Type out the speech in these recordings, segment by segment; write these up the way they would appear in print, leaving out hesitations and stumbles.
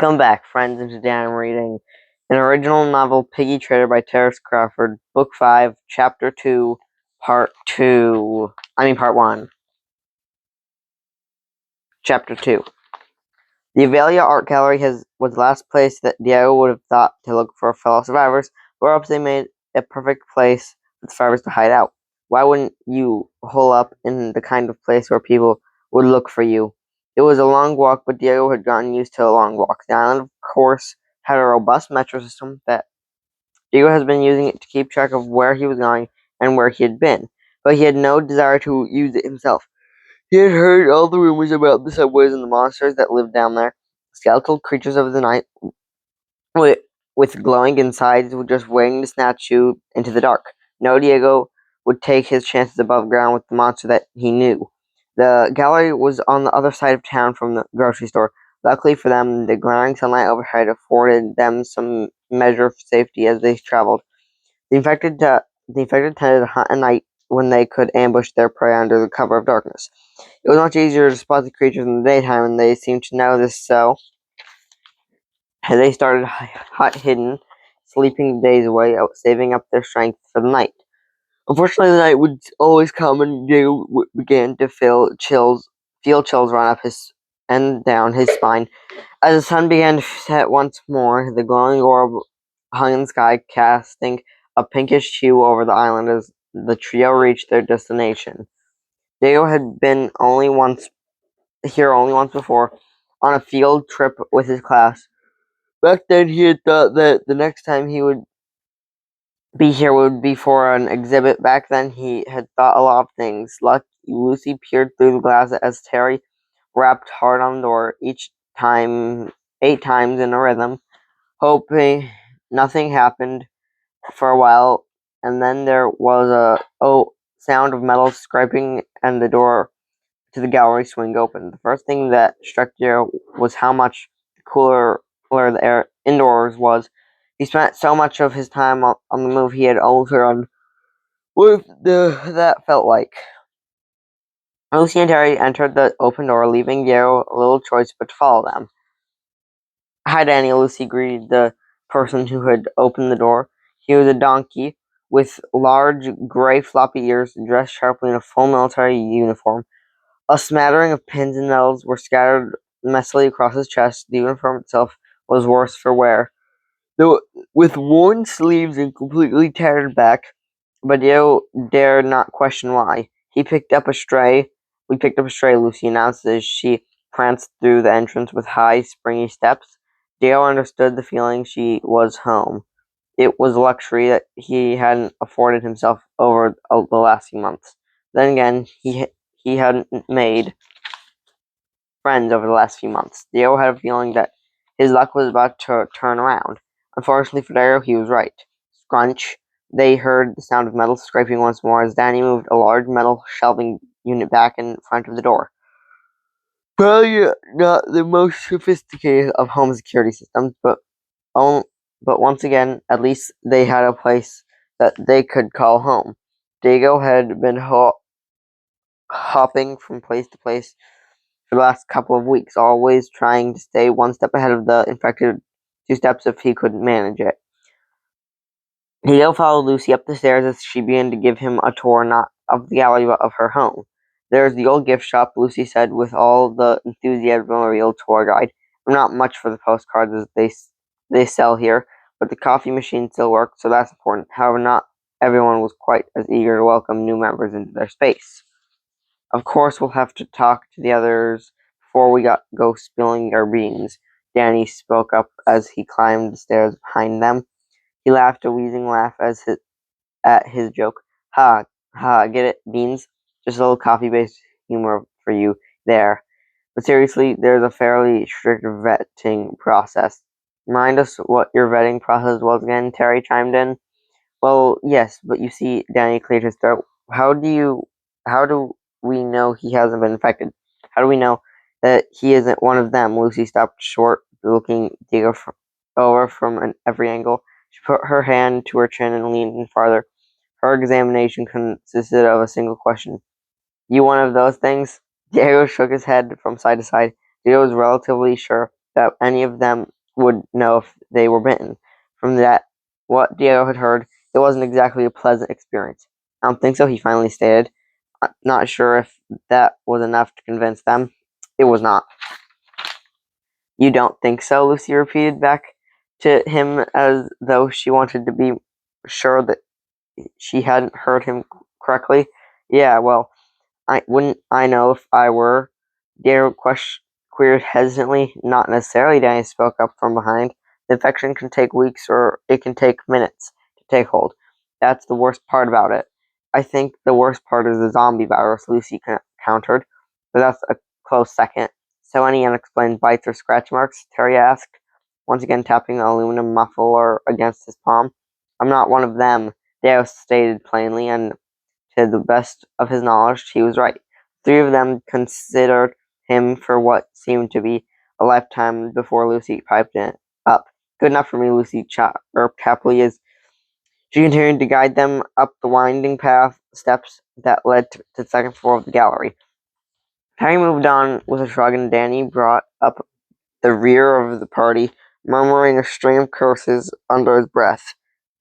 Come back, friends, and today I'm reading an original novel, Piggy, Traitor by Terrance Crawford, Book 5, Chapter 2, Part 1. Chapter 2. The Avalia Art Gallery was the last place that Diego would have thought to look for fellow survivors, or else they made a perfect place for the survivors to hide out. Why wouldn't you hole up in the kind of place where people would look for you? It was a long walk, but Diego had gotten used to a long walk. The island, of course, had a robust metro system that Diego has been using it to keep track of where he was going and where he had been, but he had no desire to use it himself. He had heard all the rumors about the subways and the monsters that lived down there, skeletal creatures of the night with, with glowing insides just waiting to snatch you into the dark. No, Diego would take his chances above ground with the monster that he knew. The gallery was on the other side of town from the grocery store. Luckily for them, the glaring sunlight overhead afforded them some measure of safety as they traveled. The infected tended to hunt at night when they could ambush their prey under the cover of darkness. It was much easier to spot the creatures in the daytime, and they seemed to know this, so they started hidden, sleeping the days away, saving up their strength for the night. Unfortunately, the night would always come, and Diego began to feel chills run up his and down his spine. As the sun began to set once more, the glowing orb hung in the sky, casting a pinkish hue over the island as the trio reached their destination. Diego had been only once before, on a field trip with his class. Back then, he had thought that the next time he would be here would be for an exhibit. Back then, he had thought a lot of things. Lucy peered through the glass as Terry rapped hard on the door, each time 8 times in a rhythm, hoping nothing happened for a while, and then there was a sound of metal scraping and the door to the gallery swing open. The first thing that struck Joe was how much cooler the air indoors was. He spent so much of his time on the move he had almost forgotten what that felt like. Lucy and Terry entered the open door, leaving Diego little choice but to follow them. "Hi, Danny," Lucy greeted the person who had opened the door. He was a donkey with large gray floppy ears, dressed sharply in a full military uniform. A smattering of pins and medals were scattered messily across his chest. The uniform itself was worse for wear, though with worn sleeves and completely tattered back, but Diego dared not question why. We picked up a stray, Lucy announced as she pranced through the entrance with high, springy steps. Diego understood the feeling she was home. It was a luxury that he hadn't afforded himself over the last few months. Then again, he hadn't made friends over the last few months. Diego had a feeling that his luck was about to turn around. Unfortunately for Diego, he was right. Scrunch. They heard the sound of metal scraping once more as Danny moved a large metal shelving unit back in front of the door. Probably not the most sophisticated of home security systems, but once again, at least they had a place that they could call home. Diego had been hopping from place to place for the last couple of weeks, always trying to stay one step ahead of the infected 2 steps if he could manage it. Diego followed Lucy up the stairs as she began to give him a tour not of the gallery but of her home. "There's the old gift shop," Lucy said with all the enthusiasm of a real tour guide. "I'm not much for the postcards as they sell here, but the coffee machine still works, so that's important." However, not everyone was quite as eager to welcome new members into their space. "Of course we'll have to talk to the others before we go spilling our beans," Danny spoke up as he climbed the stairs behind them. He laughed a wheezing laugh at his joke. "Ha, ha, get it, Beans? Just a little coffee-based humor for you there. But seriously, there's a fairly strict vetting process." "Remind us what your vetting process was again," Terry chimed in. "Well, yes, but you see," Danny cleared his throat. How do we know he hasn't been infected? How do we know that he isn't one of them?" Lucy stopped short, looking Diego over from every angle. She put her hand to her chin and leaned in farther. Her examination consisted of a single question. "You one of those things?" Diego shook his head from side to side. Diego was relatively sure that any of them would know if they were bitten. From that, what Diego had heard, it wasn't exactly a pleasant experience. I don't think so, he finally stated. Not sure if that was enough to convince them. It was not. You don't think so? Lucy repeated back to him as though she wanted to be sure that she hadn't heard him correctly. Yeah, well, I know if I were? Daryl queried hesitantly. Not necessarily, Danny spoke up from behind. The infection can take weeks or it can take minutes to take hold. That's the worst part about it. I think the worst part is the zombie virus, Lucy countered, but that's a close second. So any unexplained bites or scratch marks? Terry asked, once again tapping the aluminum muffler against his palm. I'm not one of them, Dale stated plainly, and to the best of his knowledge, he was right. Three of them considered him for what seemed to be a lifetime before Lucy piped in up. Good enough for me, Lucy chirped happily as she continued to guide them up the winding steps that led to the second floor of the gallery. Harry moved on with a shrug, and Danny brought up the rear of the party, murmuring a string of curses under his breath.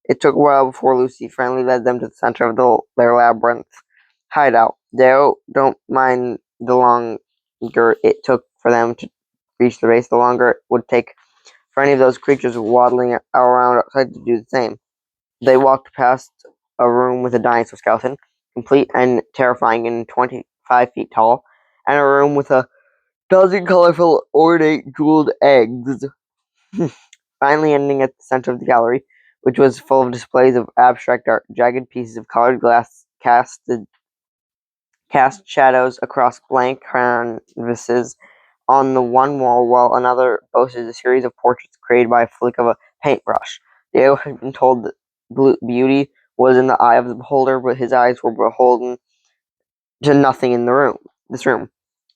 It took a while before Lucy finally led them to the center of their labyrinth hideout. They don't mind the longer it took for them to reach the base, the longer it would take for any of those creatures waddling around outside to do the same. They walked past a room with a dinosaur skeleton, complete and terrifying and 25 feet tall, and a room with a dozen colorful, ornate, jeweled eggs. Finally ending at the center of the gallery, which was full of displays of abstract art. Jagged pieces of colored glass cast shadows across blank canvases on the one wall, while another boasted a series of portraits created by a flick of a paintbrush. Diego had been told that beauty was in the eye of the beholder, but his eyes were beholden to nothing in this room.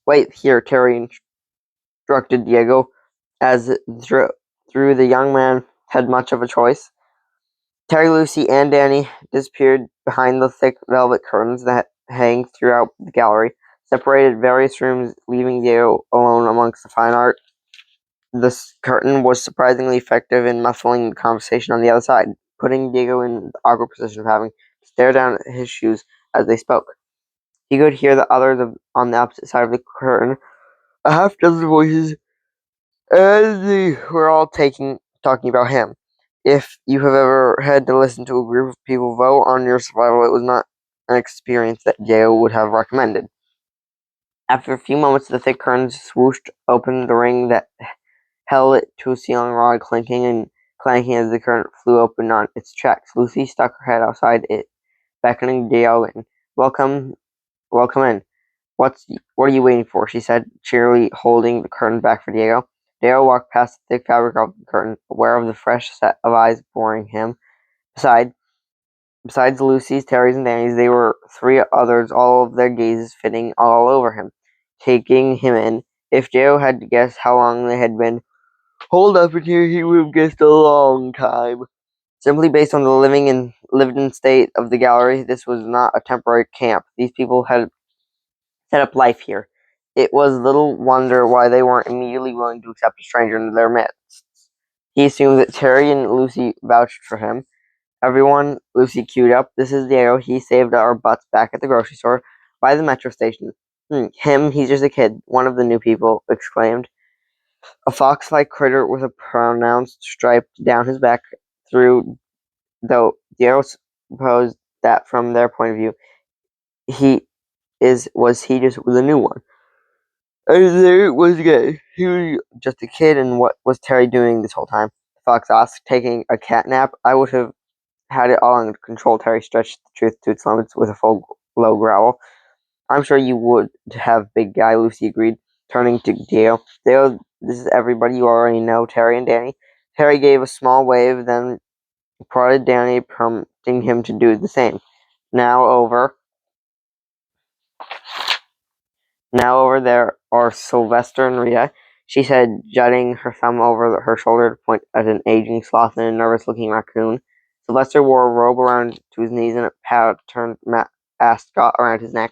Wait here, Terry instructed Diego, as through the young man had much of a choice. Terry, Lucy, and Danny disappeared behind the thick velvet curtains that hang throughout the gallery, separated various rooms, leaving Diego alone amongst the fine art. This curtain was surprisingly effective in muffling the conversation on the other side, putting Diego in the awkward position of having to stare down at his shoes as they spoke. He could hear the others on the opposite side of the curtain, a half dozen voices, as they were all talking about him. If you have ever had to listen to a group of people vote on your survival, it was not an experience that Diego would have recommended. After a few moments, the thick curtains swooshed open the ring that held it to a ceiling rod, clinking and clanking as the curtain flew open on its tracks. Lucy stuck her head outside it, beckoning Diego in. Welcome in. What are you waiting for? She said, cheerily holding the curtain back for Diego. Diego walked past the thick fabric of the curtain, aware of the fresh set of eyes boring him. Besides Lucy's, Terry's, and Danny's, there were three others, all of their gazes fitting all over him, taking him in. If Diego had to guess how long they had been holed up in here, he would have guessed a long time. Simply based on the lived-in state of the gallery, this was not a temporary camp. These people had set up life here. It was little wonder why they weren't immediately willing to accept a stranger into their midst. He assumed that Terry and Lucy vouched for him. Everyone, Lucy queued up. This is Diego. He saved our butts back at the grocery store by the metro station. Him, he's just a kid, one of the new people exclaimed. A fox-like critter with a pronounced stripe down his back, though Diego supposed that from their point of view, he just was a new one. And there it was again. He was just a kid, and what was Terry doing this whole time? The fox asked, taking a cat nap. I would have had it all under control. Terry stretched the truth to its limits with a full, low growl. I'm sure you would have, big guy, Lucy agreed, turning to Diego. Diego, this is everybody you already know, Terry and Danny. Terry gave a small wave, then prodded Danny, prompting him to do the same. Now over there are Sylvester and Rita, she said, jutting her thumb over her shoulder to point at an aging sloth and a nervous-looking raccoon. Sylvester wore a robe around to his knees and a patterned ascot around his neck.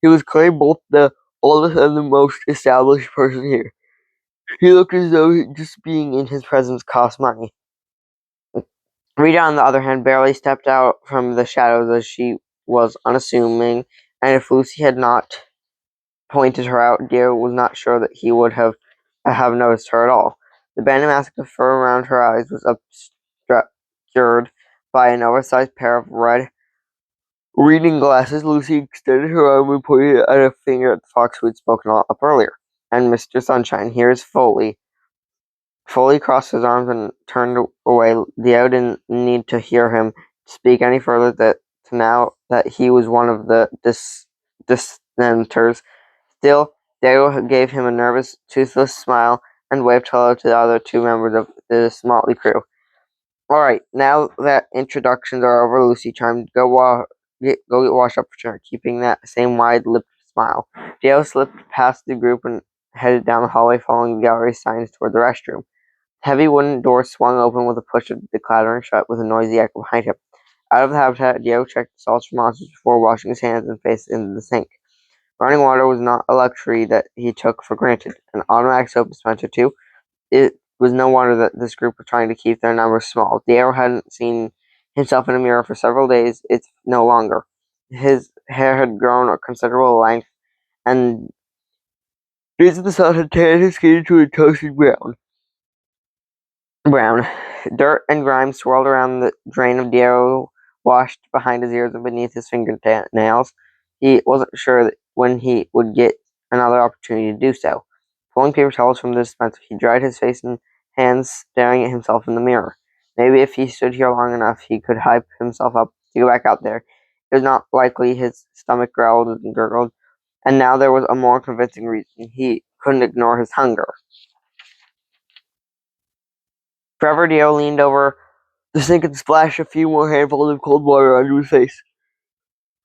He was clearly both the oldest and the most established person here. He looked as though just being in his presence cost money. Rita, on the other hand, barely stepped out from the shadows as she was unassuming, and if Lucy had not pointed her out, Dio was not sure that he would have noticed her at all. The banded mask of fur around her eyes was obscured by an oversized pair of red reading glasses. Lucy extended her arm and pointed at a finger at the fox who had spoken up earlier. And Mr. Sunshine, here's Foley. Foley crossed his arms and turned away. Dio didn't need to hear him speak any further to now that he was one of the dissenters. Still, Dio gave him a nervous, toothless smile and waved hello to the other two members of this motley crew. All right, now that introductions are over, Lucy chimed, go get washed up for dinner, keeping that same wide-lipped smile. Dio slipped past the group and headed down the hallway, following the gallery signs toward the restroom. Heavy wooden doors swung open with a push of the clattering shut with a noisy echo behind him. Out of the habitat, Dio checked the salts for monsters before washing his hands and face into the sink. Running water was not a luxury that he took for granted. An automatic soap dispenser, too. It was no wonder that this group was trying to keep their numbers small. Dio hadn't seen himself in a mirror for several days. It's no longer. His hair had grown a considerable length, and rays of the sun had tanned his skin into a toasted brown. Dirt and grime swirled around the drain of Dio, washed behind his ears and beneath his fingernails. He wasn't sure when he would get another opportunity to do so. Pulling paper towels from the dispenser, he dried his face and hands, staring at himself in the mirror. Maybe if he stood here long enough, he could hype himself up to go back out there. It was not likely. His stomach growled and gurgled, and now there was a more convincing reason. He couldn't ignore his hunger. Forever, Dio leaned over the sink and splashed a few more handfuls of cold water onto his face,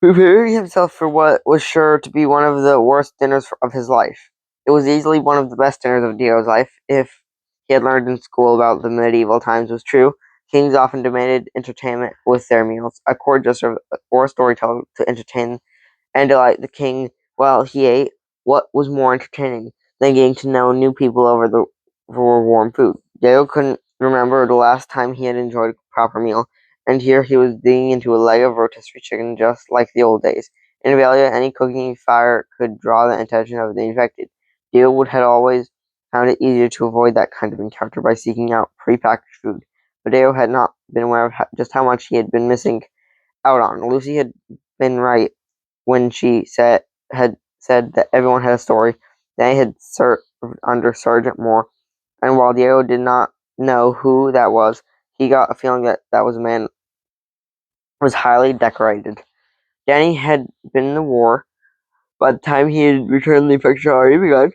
preparing himself for what was sure to be one of the worst dinners of his life. It was easily one of the best dinners of Dio's life. If he had learned in school about the medieval times was true, kings often demanded entertainment with their meals. A court jester or a storyteller to entertain and delight the king while he ate. What was more entertaining than getting to know new people over warm food? Dale couldn't remember the last time he had enjoyed a proper meal, and here he was digging into a leg of rotisserie chicken just like the old days. In Valia, any cooking fire could draw the attention of the infected. Dale had always found it easier to avoid that kind of encounter by seeking out prepackaged food, but Dale had not been aware of just how much he had been missing out on. Lucy had been right when she had said that everyone had a story. They had served under Sergeant Moore, and while Diego did not know who that was, he got a feeling that man was highly decorated. Danny had been in the war. By the time he had returned, the infection had already begun.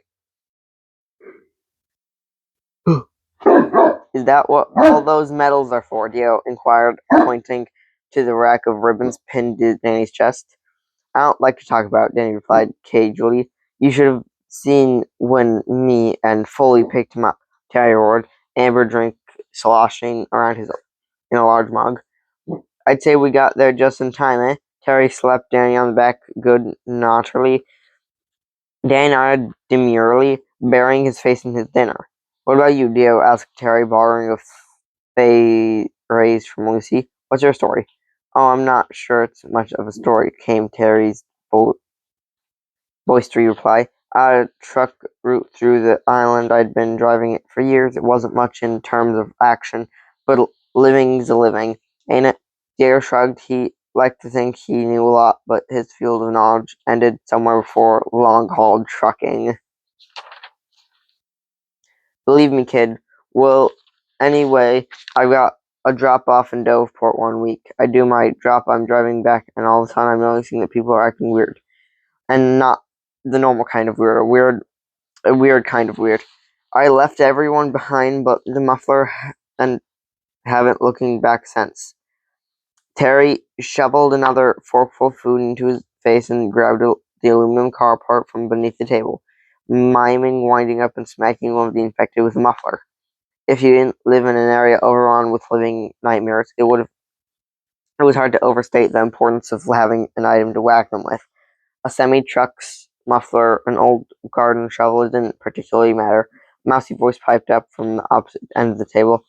Is that what all those medals are for? Diego inquired, pointing to the rack of ribbons pinned to Danny's chest. I don't like to talk about it, Danny replied casually. You should have seen when me and Foley picked him up, Terry roared, Amber drink sloshing around in a large mug. I'd say we got there just in time, eh? Terry slapped Danny on the back good naturally. Danny nodded demurely, burying his face in his dinner. What about you, Dio? Asked Terry, borrowing a phrase from Lucy. What's your story? Oh, I'm not sure it's much of a story, came Terry's boisterous reply. A truck route through the island. I'd been driving it for years. It wasn't much in terms of action, but living's a living, ain't it? Diego shrugged. He liked to think he knew a lot, but his field of knowledge ended somewhere before long-haul trucking. Believe me, kid. Well, anyway, I got a drop-off in Doveport one week. I do my drop, I'm driving back, and all of a sudden I'm noticing that people are acting weird. And not the normal kind of weird, a weird kind of weird. I left everyone behind but the muffler and haven't looking back since. Terry shoveled another forkful of food into his face and grabbed the aluminum car part from beneath the table, miming winding up and smacking one of the infected with a muffler. If you didn't live in an area overrun with living nightmares, it was hard to overstate the importance of having an item to whack them with. A semi-truck's muffler, an old garden shovel, it didn't particularly matter. mousy voice piped up from the opposite end of the table.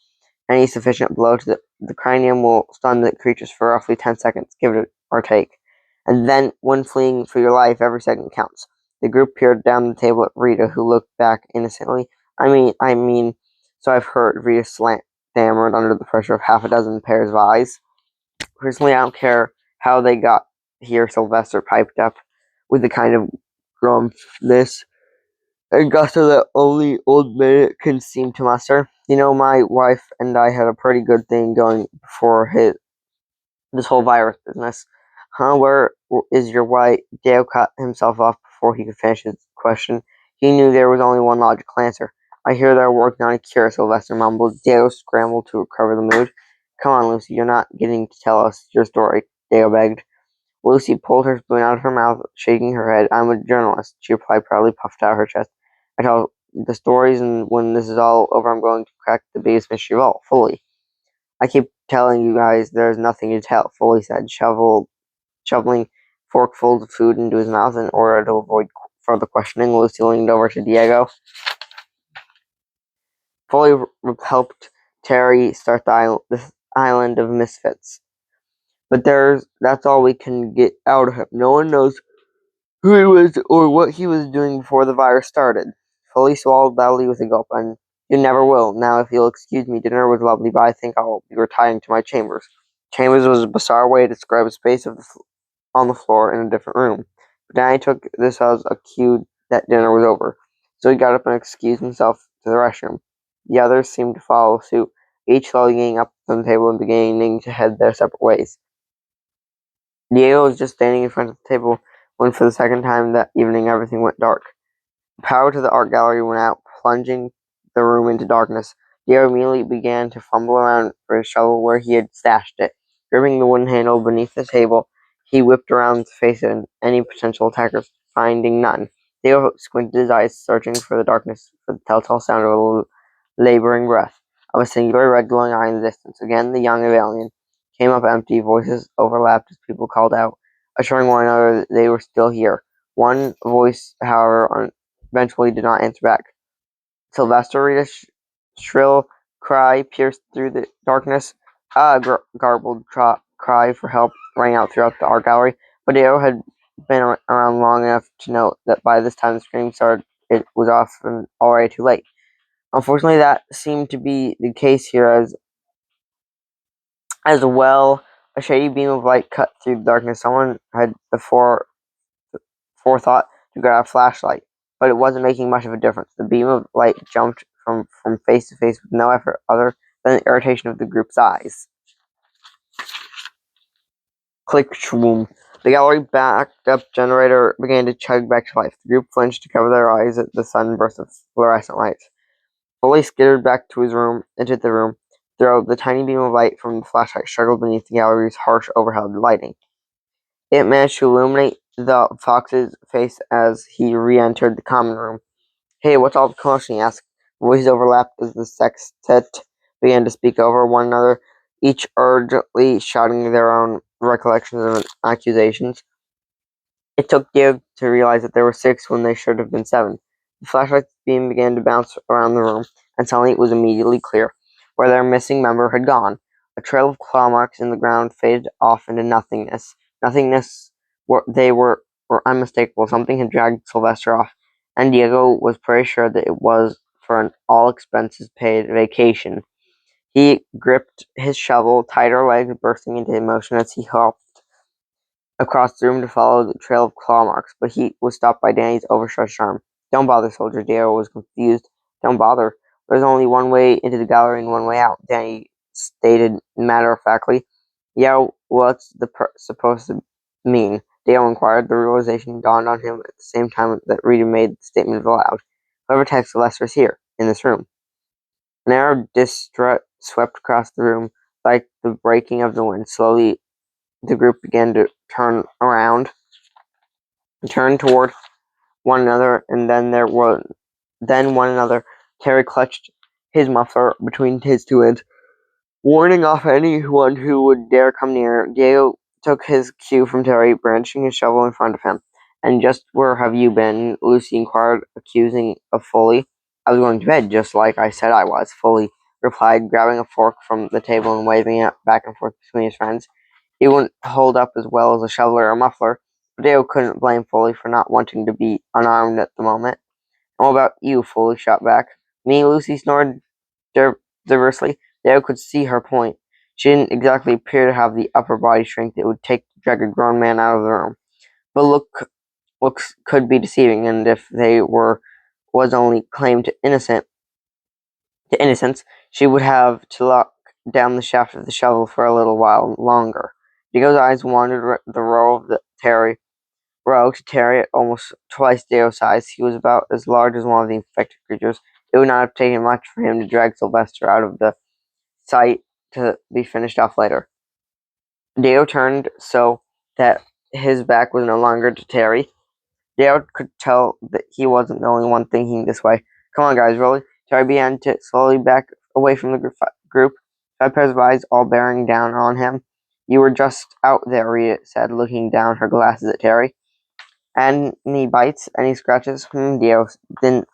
Any sufficient blow to the cranium will stun the creatures for roughly 10 seconds, give it or take. And then, when fleeing for your life, every second counts. The group peered down the table at Rita, who looked back innocently. I mean, so I've heard, Rita stammered under the pressure of half a dozen pairs of eyes. Personally, I don't care how they got here, Sylvester piped up, with the kind of grumpness and gusto that only old men can seem to muster. You know, my wife and I had a pretty good thing going before this whole virus business. Huh? Where is your wife? Dale cut himself off before he could finish his question. He knew there was only one logical answer. I hear they're working on a cure, Sylvester mumbled. Dale scrambled to recover the mood. Come on, Lucy, you're not getting to tell us your story, Dale begged. Lucy pulled her spoon out of her mouth, shaking her head. I'm a journalist, she replied proudly, puffed out her chest. I tell the stories, and when this is all over, I'm going to crack the biggest mystery of all, fully. I keep telling you guys there's nothing to tell, Foley said, shoveling forkfuls of food into his mouth in order to avoid further questioning. Lucy leaned over to Diego. Foley helped Terry start this island of misfits. But that's all we can get out of him. No one knows who he was or what he was doing before the virus started. Foley swallowed loudly with a gulp, and you never will. Now, if you'll excuse me, dinner was lovely, but I think I'll be retiring to my chambers. Chambers was a bizarre way to describe a space on the floor in a different room. But Danny took this as a cue that dinner was over, so he got up and excused himself to the restroom. The others seemed to follow suit, each slowly getting up from the table and beginning to head their separate ways. Diego was just standing in front of the table when, for the second time that evening, everything went dark. The power to the art gallery went out, plunging the room into darkness. Diego immediately began to fumble around for his shovel where he had stashed it. Gripping the wooden handle beneath the table, he whipped around to face any potential attackers, finding none. Diego squinted his eyes, searching for the darkness for the telltale sound of a laboring breath, of a singular red glowing eye in the distance. Again, the young alien came up empty. Voices overlapped as people called out, assuring one another that they were still here. One voice, however, eventually did not answer back. Sylvester's shrill cry pierced through the darkness. Garbled cry for help rang out throughout the art gallery, but Diego had been around long enough to know that by this time the scream started, it was often already too late. Unfortunately, that seemed to be the case here as well. A shady beam of light cut through the darkness. Someone had before forethought to grab a flashlight, but it wasn't making much of a difference. The beam of light jumped from face to face with no effort other than the irritation of the group's eyes. Click, shwoom. The gallery backed up generator began to chug back to life. The group flinched to cover their eyes at the sudden burst of fluorescent lights. Foley skittered back to his room, into the room, though the tiny beam of light from the flashlight struggled beneath the gallery's harsh overhead lighting. It managed to illuminate the fox's face as he re-entered the common room. Hey, what's all the commotion? He asked. Voices overlapped as the sextet began to speak over one another, each urgently shouting their own recollections and accusations. It took Diego to realize that there were 6 when there should have been 7. The flashlight's beam began to bounce around the room, and suddenly it was immediately clear where their missing member had gone. A trail of claw marks in the ground faded off into nothingness. They were unmistakable. Something had dragged Sylvester off, and Diego was pretty sure that it was for an all-expenses-paid vacation. He gripped his shovel, tighter legs bursting into motion as he hopped across the room to follow the trail of claw marks, but he was stopped by Danny's overstretched arm. Don't bother, soldier. Diego was confused. Don't bother. There's only one way into the gallery and one way out, Danny stated matter-of-factly. Yeah, what's supposed to mean? Dale inquired. The realization dawned on him at the same time that Rita made the statement aloud. Whoever types Sylvester is here, in this room. An air of distress swept across the room like the breaking of the wind. Slowly, the group began to turn around, turn toward one another, and then one another. Terry clutched his muffler between his 2 hands, warning off anyone who would dare come near. Diego took his cue from Terry, brandishing his shovel in front of him. And just where have you been? Lucy inquired, accusing of Foley. I was going to bed, just like I said I was, Foley replied, grabbing a fork from the table and waving it back and forth between his friends. He wouldn't hold up as well as a shoveler or muffler, but Dale couldn't blame Foley for not wanting to be unarmed at the moment. "And what about you?" Foley shot back. "Me?" Lucy snored diversely. Dale could see her point. She didn't exactly appear to have the upper body strength it would take to drag a grown man out of the room. But looks could be deceiving, and if they was only claimed to innocence, she would have to lock down the shaft of the shovel for a little while longer. Diego's eyes wandered the row to Terry at almost twice Dio's size. He was about as large as one of the infected creatures. It would not have taken much for him to drag Sylvester out of the sight to be finished off later. Dio turned so that his back was no longer to Terry. Dio could tell that he wasn't the only one thinking this way. "Come on, guys, Rolly." Terry began to slowly back away from the group, 5 pairs of eyes all bearing down on him. "You were just out there," Rita said, looking down her glasses at Terry. "Any bites? Any scratches?" Dio didn't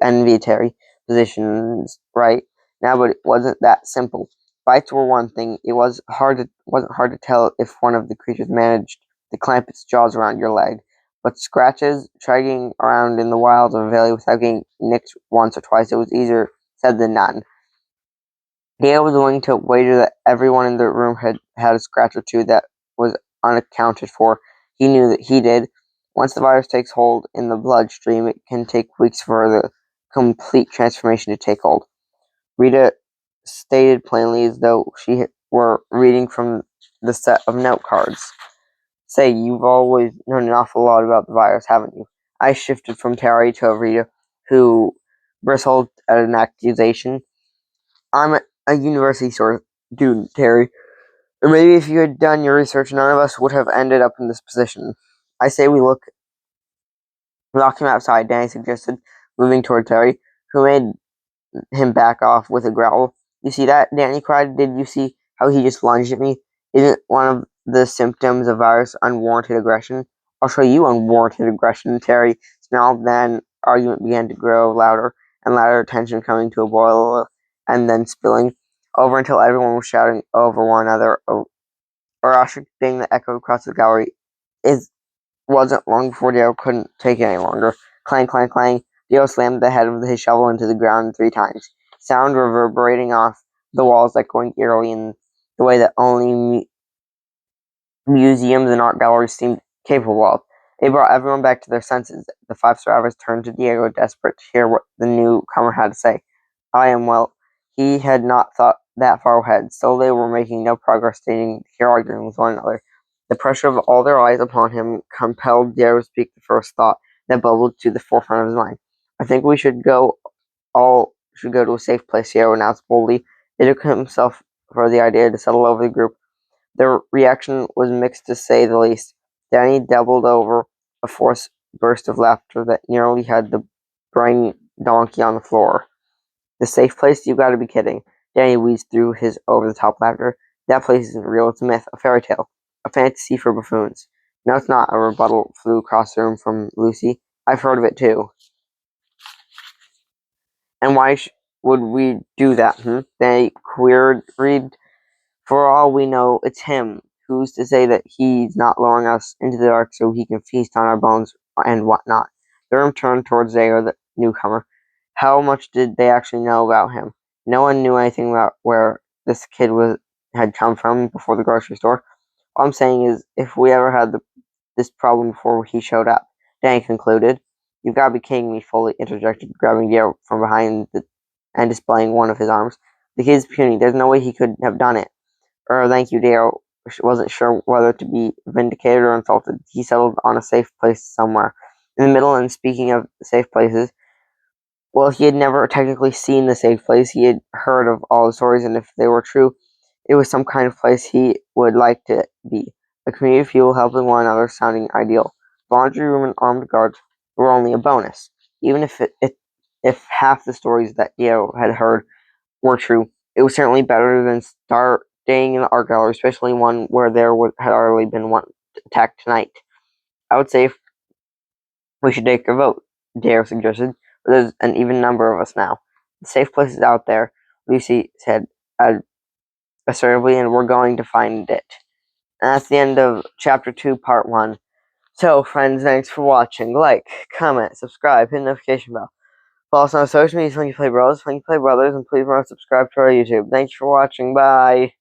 envy Terry. Positions right now, but it wasn't that simple. Bites were one thing. It wasn't hard to tell if one of the creatures managed to clamp its jaws around your leg. But scratches, dragging around in the wilds of a valley without getting nicked once or twice, it was easier said than done. Dale was willing to wager that everyone in the room had a scratch or two that was unaccounted for. He knew that he did. Once the virus takes hold in the bloodstream, it can take weeks for the complete transformation to take hold. Rita stated plainly, as though she were reading from the set of note cards. "Say, you've always known an awful lot about the virus, haven't you?" I shifted from Terry to Rita, who bristled at an accusation. "I'm a university student, Terry. Or maybe if you had done your research, none of us would have ended up in this position." "I say we lock him outside," Danny suggested, moving toward Terry, who made him back off with a growl. "You see that?" Danny cried. "Did you see how he just lunged at me? Isn't one of the symptoms of virus unwarranted aggression?" "I'll show you unwarranted aggression," Terry snarled. Then argument began to grow louder and louder, tension coming to a boil and then spilling over until everyone was shouting over one another. A raucous thing that echoed across the gallery. It wasn't long before Dio couldn't take it any longer. Clang, clang, clang. Dio slammed the head of his shovel into the ground 3 times, sound reverberating off the walls, echoing eerily in the way that only museums and art galleries seemed capable of. It brought everyone back to their senses. The 5 survivors turned to Diego, desperate to hear what the newcomer had to say. Well, he had not thought that far ahead, so they were making no progress, standing here arguing with one another. The pressure of all their eyes upon him compelled Diego to speak the first thought that bubbled to the forefront of his mind. "I think we should all should go to a safe place," Diego announced boldly. It took himself for the idea to settle over the group. Their reaction was mixed, to say the least. Danny doubled over, a forced burst of laughter that nearly had the brain donkey on the floor. "The safe place? You gotta be kidding." Danny wheezed through his over-the-top laughter. "That place isn't real. It's a myth, a fairy tale, a fantasy for buffoons." "No, it's not," a rebuttal flew across the room from Lucy. "I've heard of it, too." "And why would we do that, Danny queried. "For all we know, it's him. Who's to say that he's not luring us into the dark so he can feast on our bones and whatnot?" The room turned towards Zago, the newcomer. How much did they actually know about him? No one knew anything about where this kid had come from before the grocery store. "All I'm saying is, if we ever had this problem before he showed up," Danny concluded. "You've got to be kidding me," Foley interjected, grabbing Gale from behind and displaying one of his arms. "The kid's puny. There's no way he could have done it." Thank you, Dale wasn't sure whether to be vindicated or insulted. He settled on a safe place somewhere in the middle, and speaking of safe places, well, he had never technically seen the safe place. He had heard of all the stories, and if they were true, it was some kind of place he would like to be. A community of people helping one another, sounding ideal. Laundry room and armed guards were only a bonus. Even if half the stories that Dio had heard were true, it was certainly better than staying in the art gallery, especially one where had already been one attacked tonight. "I would say we should take a vote," Dare suggested. There's an even number of us now. The safe place is out there, Lucy said assertively, and we're going to find it. And that's the end of Chapter 2, Part 1. So, friends, thanks for watching. Like, comment, subscribe, hit the notification bell. Follow us on social media, Funkyplaybrothers, and please remember to subscribe to our YouTube. Thanks for watching. Bye.